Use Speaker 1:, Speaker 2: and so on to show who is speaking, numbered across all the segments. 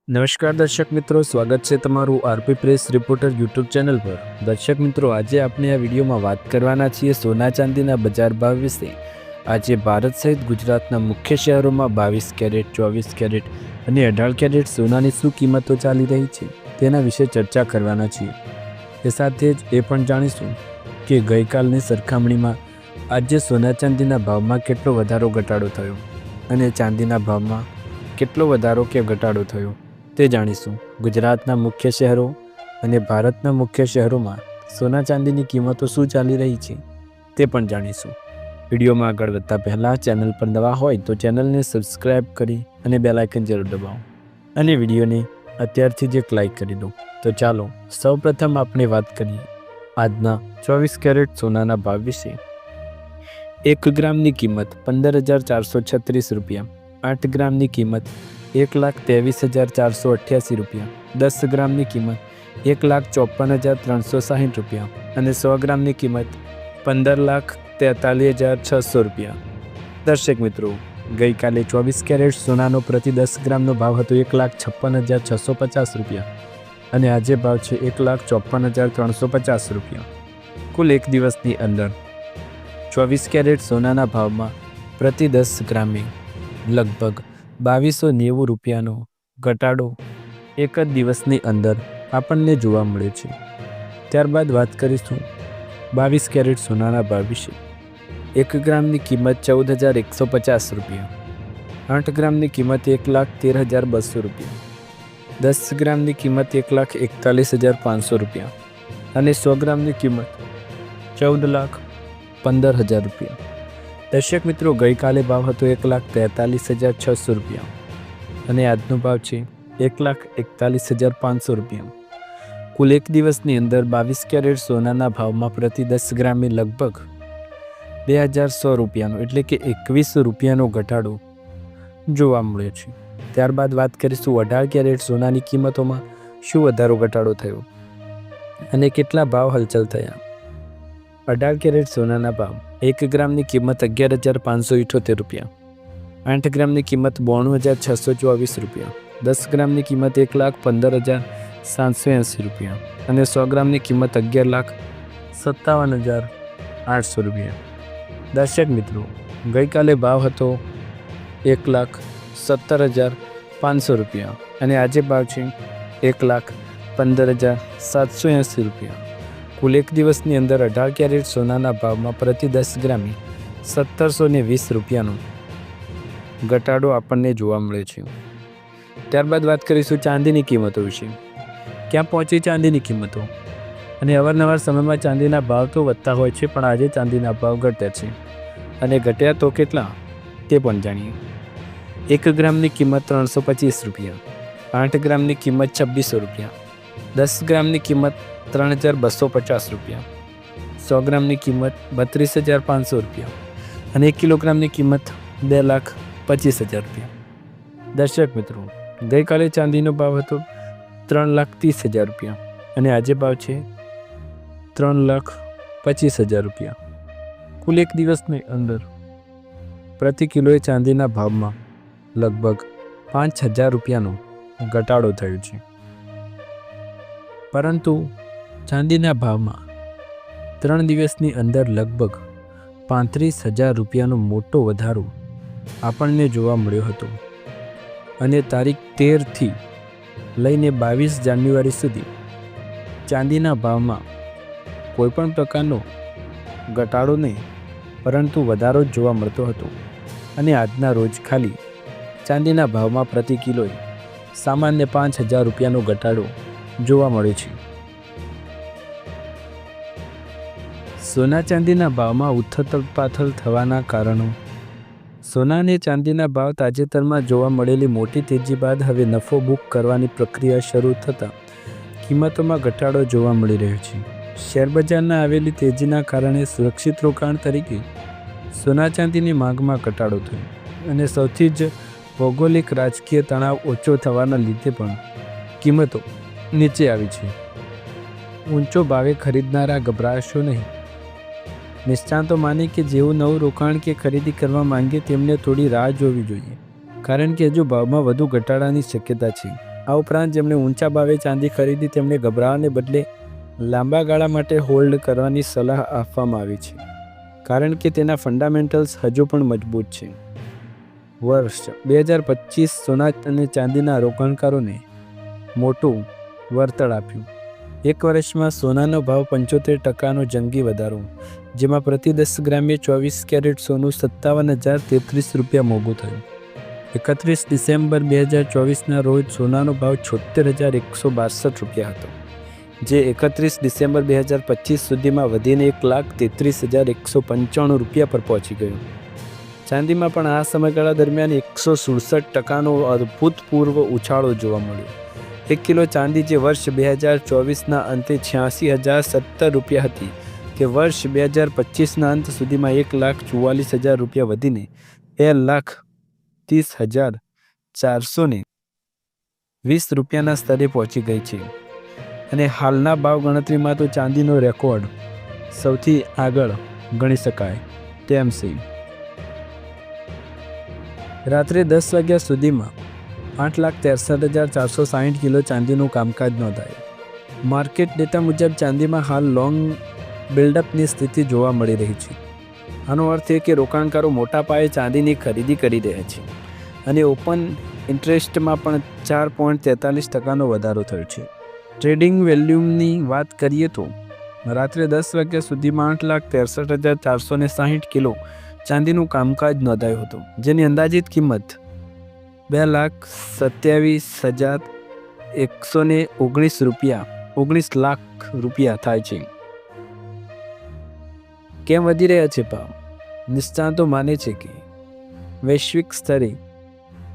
Speaker 1: નમસ્કાર દર્શક મિત્રો, સ્વાગત છે તમારું RP press reporter YouTube channel પર। દર્શક મિત્રો, આજે આપણે આ વિડીયોમાં વાત કરવાના છીએ સોના ચાંદીના બજાર ભાવ વિશે। આજે ભારત સહિત ગુજરાતના મુખ્ય શહેરોમાં 22 કેરેટ, 24 કેરેટ અને 18 કેરેટ સોનાની શું કિંમતો ચાલી રહી છે તેના વિશે ચર્ચા કરવાના છીએ। એ સાથે જ એ પણ જાણીશું કે ગઈકાલની સરખામણીમાં આજે સોના ચાંદીના ભાવમાં કેટલો વધારો ઘટાડો થયો અને ચાંદીના ભાવમાં કેટલો વધારો કે ઘટાડો થયો તે જાણીશું। ગુજરાતના મુખ્ય શહેરો અને ભારતના મુખ્ય શહેરોમાં સોના ચાંદીની કિંમતો શું ચાલી રહી છે તે પણ જાણીશું। વિડીયોમાં આગળ વધતા પહેલાં ચેનલ પર નવા હોય તો ચેનલને સબસ્ક્રાઈબ કરી અને બેલ આઇકન જરૂર દબાવો અને વિડીયોને અત્યારથી જ એક લાઈક કરી દો। તો ચાલો સૌપ્રથમ આપણે વાત કરીએ આજના 24 કેરેટ સોનાના ભાવ વિશે। 1 ગ્રામની કિંમત 15,436 રૂપિયા, 8 ગ્રામની કિંમત 1,23,488 રૂપિયા, 10 ગ્રામની કિંમત 1,54,360 રૂપિયા અને 100 ગ્રામની કિંમત 15,43,600 રૂપિયા। દર્શક મિત્રો, ગઈકાલે 24 કેરેટ સોનાનો પ્રતિ 10 ગ્રામનો ભાવ હતો 1,56,650 રૂપિયા અને આજે ભાવ છે 1,54,350 રૂપિયા। કુલ એક દિવસની અંદર 24 કેરેટ સોનાના ભાવમાં પ્રતિ 10 ગ્રામે લગભગ 2,290 રૂપિયાનો ઘટાડો એક જ દિવસની અંદર આપણને જોવા મળે છે। ત્યારબાદ વાત કરીશું 22 કેરેટ સોનાના ભાવ વિશે। 1 ગ્રામની કિંમત 14,150 રૂપિયા, 8 ગ્રામની કિંમત 1,13,200 રૂપિયા, 10 ગ્રામની કિંમત 1,41,500 રૂપિયા અને 100 ગ્રામની કિંમત 14,15,000 રૂપિયા। દર્શક મિત્રો, ગઈકાલે ભાવ હતો 1,43,600 રૂપિયા અને આજનો ભાવ છે 1,41,500 રૂપિયા। કુલ એક દિવસની અંદર 22 કેરેટ સોનાના ભાવમાં પ્રતિ 10 ગ્રામે લગભગ 2,100 રૂપિયાનો એટલે કે 21 રૂપિયાનો ઘટાડો જોવા મળ્યો છે। ત્યારબાદ વાત કરીશું 18 કેરેટ સોનાની કિંમતોમાં શું વધારો ઘટાડો થયો અને કેટલા ભાવ હલચલ થયા। 18 કેરેટ સોનાના ભાવ 1 ગ્રામની કિંમત 11,578 રૂપિયા, 8 ગ્રામની કિંમત 92,624 રૂપિયા, 10 ગ્રામની કિંમત 1,15,780 રૂપિયા અને 100 ગ્રામની કિંમત 11,57,800 રૂપિયા। દર્શક મિત્રો, ગઈકાલે ભાવ હતો 1,17,500 રૂપિયા અને આજે ભાવ છે 1,15,780 રૂપિયા। કુલ એક દિવસની અંદર 18 કેરેટ સોનાના ભાવમાં પ્રતિ 10 ગ્રામે 1,720 રૂપિયાનો ઘટાડો આપણને જોવા મળે છે। ત્યારબાદ વાત કરીશું ચાંદીની કિંમતો વિશે। ક્યાં પહોંચી ચાંદીની કિંમતો? અને અવારનવાર સમયમાં ચાંદીના ભાવ તો વધતા હોય છે, પણ આજે ચાંદીના ભાવ ઘટ્યા છે અને ઘટ્યા તો કેટલા તે પણ જાણીએ। 1 ગ્રામની કિંમત 325 રૂપિયા, 8 ગ્રામની કિંમત 2,600 રૂપિયા, 10 ગ્રામની કિંમત 3,250 રૂપિયા, 100 ગ્રામની કિંમત 32,500 રૂપિયા અને 1 કિલોગ્રામની કિંમત 2,25,000 રૂપિયા। દર્શક મિત્રો, ગઈકાલે ચાંદીનો ભાવ હતો 3,30,000 રૂપિયા અને આજે ભાવ છે 3,25,000 રૂપિયા। કુલ એક દિવસની અંદર પ્રતિ કિલોએ ચાંદીના ભાવમાં લગભગ 5,000 રૂપિયાનો ઘટાડો થયો છે, પરંતુ ચાંદીના ભાવમાં 3 દિવસની અંદર લગભગ 35,000 રૂપિયાનો મોટો વધારો આપણને જોવા મળ્યો હતો અને તારીખ 13થી લઈને 22 જાન્યુઆરી સુધી ચાંદીના ભાવમાં કોઈપણ પ્રકારનો ઘટાડો નહીં પરંતુ વધારો જ જોવા મળતો હતો અને આજના રોજ ખાલી ચાંદીના ભાવમાં પ્રતિ કિલોએ સામાન્ય 5,000 રૂપિયાનો ઘટાડો જોવા મળે છે। સોના ચાંદીના ભાવમાં ઉથલ પાથલ થવાના કારણો। સોના અને ચાંદીના ભાવ તાજેતરમાં જોવા મળેલી મોટી તેજી બાદ હવે નફો બુક કરવાની પ્રક્રિયા શરૂ થતાં કિંમતોમાં ઘટાડો જોવા મળી રહ્યો છે। શેરબજારના આવેલી તેજીના કારણે સુરક્ષિત રોકાણ તરીકે સોના ચાંદીની માંગમાં ઘટાડો થયો અને સૌથી જ ભૌગોલિક રાજકીય તણાવ ઓછો થવાના લીધે પણ કિંમતો નીચે આવી છે। ઊંચો ભાવે ખરીદનારા ગભરાશો નહીં। નિષ્ણાતો માને કે જેઓ નવું રોકાણ કે ખરીદી કરવા માંગે તેમને થોડી રાહ જોવી જોઈએ, કારણ કે હજુ ભાવમાં વધુ ઘટાડાની શક્યતા છે। આ ઉપરાંત જેમણે ઊંચા ભાવે ચાંદી ખરીદી તેમને ગભરાવાને બદલે લાંબા ગાળા માટે હોલ્ડ કરવાની સલાહ આપવામાં આવી છે, કારણ કે તેના ફંડામેન્ટલ્સ હજુ પણ મજબૂત છે. વર્ષ 2025 સોના અને ચાંદીના રોકાણકારોને મોટું વળતર આપ્યું. એક વર્ષમાં સોનાનો ભાવ 75%નો જંગી વધારો, જેમાં પ્રતિ 10 ગ્રામે 24 કેરેટ સોનું 57,033 રૂપિયા મોંઘું થયું. 31 ડિસેમ્બર 2024ના રોજ સોનાનો ભાવ 76,162 રૂપિયા હતો, જે 31 ડિસેમ્બર 2025 સુધીમાં વધીને 1,33,195 રૂપિયા પર પહોંચી ગયું. ચાંદીમાં પણ આ સમયગાળા દરમિયાન 167%નો અભૂતપૂર્વ ઉછાળો જોવા મળ્યો. 1 કિલો ચાંદી જે વર્ષ 2024ના અંતે 86,017 રૂપિયા હતી, કે વર્ષ 2025ના અંત સુધીમાં 1,44,000 રૂપિયા વધીને 2,30,420 રૂપિયાના સ્તરે પહોંચી ગઈ છે. અને હાલના ભાવ ગણતરીમાં તો ચાંદીનો રેકોર્ડ સૌથી આગળ ગણી શકાય તેમ છે. રાત્રે 10 વાગ્યા સુધીમાં 8,63,460 કિલો ચાંદીનું કામકાજ નોંધાયું. માર્કેટ ડેટા મુજબ ચાંદીમાં હાલ લોંગ બિલ્ડઅપની સ્થિતિ જોવા મળી રહી છે. આનો અર્થ એ કે રોકાણકારો મોટા પાયે ચાંદીની ખરીદી કરી રહ્યા છે અને ઓપન ઇન્ટરેસ્ટમાં પણ 4.43%નો વધારો થયો છે. ટ્રેડિંગ વેલ્યુમની વાત કરીએ તો રાત્રે 10 વાગ્યા સુધીમાં 8,63,460 કિલો ચાંદીનું કામકાજ નોંધાયું હતું, જેની અંદાજિત કિંમત 2,27,119 રૂપિયા 19 લાખ રૂપિયા થાય છે. કેમ વધી રહ્યા છે ભાવ? નિષ્ણાતો માને છે કે વૈશ્વિક સ્તરે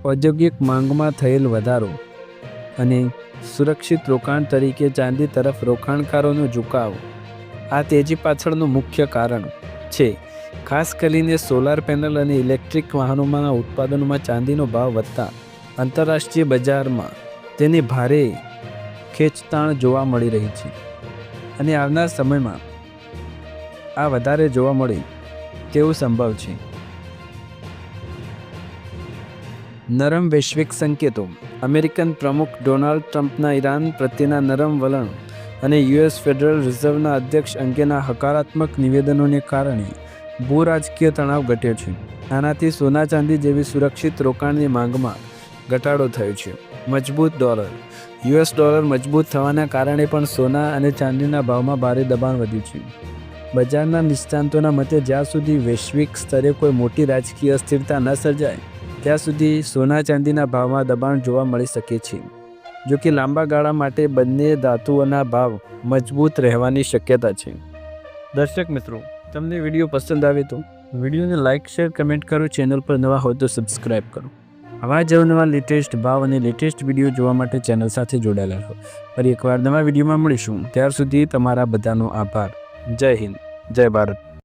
Speaker 1: ઔદ્યોગિક માંગમાં થયેલ વધારો અને સુરક્ષિત રોકાણ તરીકે ચાંદી તરફ રોકાણકારોનો ઝુકાવ આ તેજી પાછળનું મુખ્ય કારણ છે. ખાસ કરીને સોલાર પેનલ અને ઇલેક્ટ્રિક વાહનોમાંના ઉત્પાદનોમાં ચાંદીનો ભાવ વધતા આંતરરાષ્ટ્રીય બજારમાં તેની ભારે ખેંચતાણ જોવા મળી રહી છે અને આવનાર સમયમાં આ વધારે જોવા મળે તેવું સંભવ છે. નરમ વૈશ્વિક સંકેતો. અમેરિકન પ્રમુખ ડોનાલ્ડ ટ્રમ્પના ઈરાન પ્રત્યેના નરમ વલણ અને યુએસ ફેડરલ રિઝર્વના અધ્યક્ષ અંગેના હકારાત્મક નિવેદનોને કારણે ભૂરાજકીય તણાવ ઘટ્યો છે. આનાથી સોના ચાંદી જેવી સુરક્ષિત રોકાણની માંગમાં ઘટાડો થયો છે. મજબૂત ડોલર. યુએસ ડોલર મજબૂત થવાના કારણે પણ સોના અને ચાંદીના ભાવમાં ભારે દબાણ વધ્યું છે. બજારના નિષ્ણાતોના મતે જ્યાં સુધી વૈશ્વિક સ્તરે કોઈ મોટી રાજકીય અસ્થિરતા ન સર્જાય ત્યાં સુધી સોના ચાંદીના ભાવમાં દબાણ જોવા મળી શકે છે. જો કે લાંબા ગાળા માટે બંને ધાતુઓના ભાવ મજબૂત રહેવાની શક્યતા છે. દર્શક મિત્રો, તમને વિડીયો પસંદ આવે તો વિડીયોને લાઇક, શેર, કમેન્ટ કરો. ચેનલ પર નવા હોય તો સબસ્ક્રાઈબ કરો. આવા જ નવા લેટેસ્ટ ભાવ અને લેટેસ્ટ વિડીયો જોવા માટે ચેનલ સાથે જોડાયેલા રહો. ફરી એકવાર નવા વિડીયોમાં મળીશું. ત્યાર સુધી તમારા બધાનો આભાર. જય હિન્દ, જય ભારત.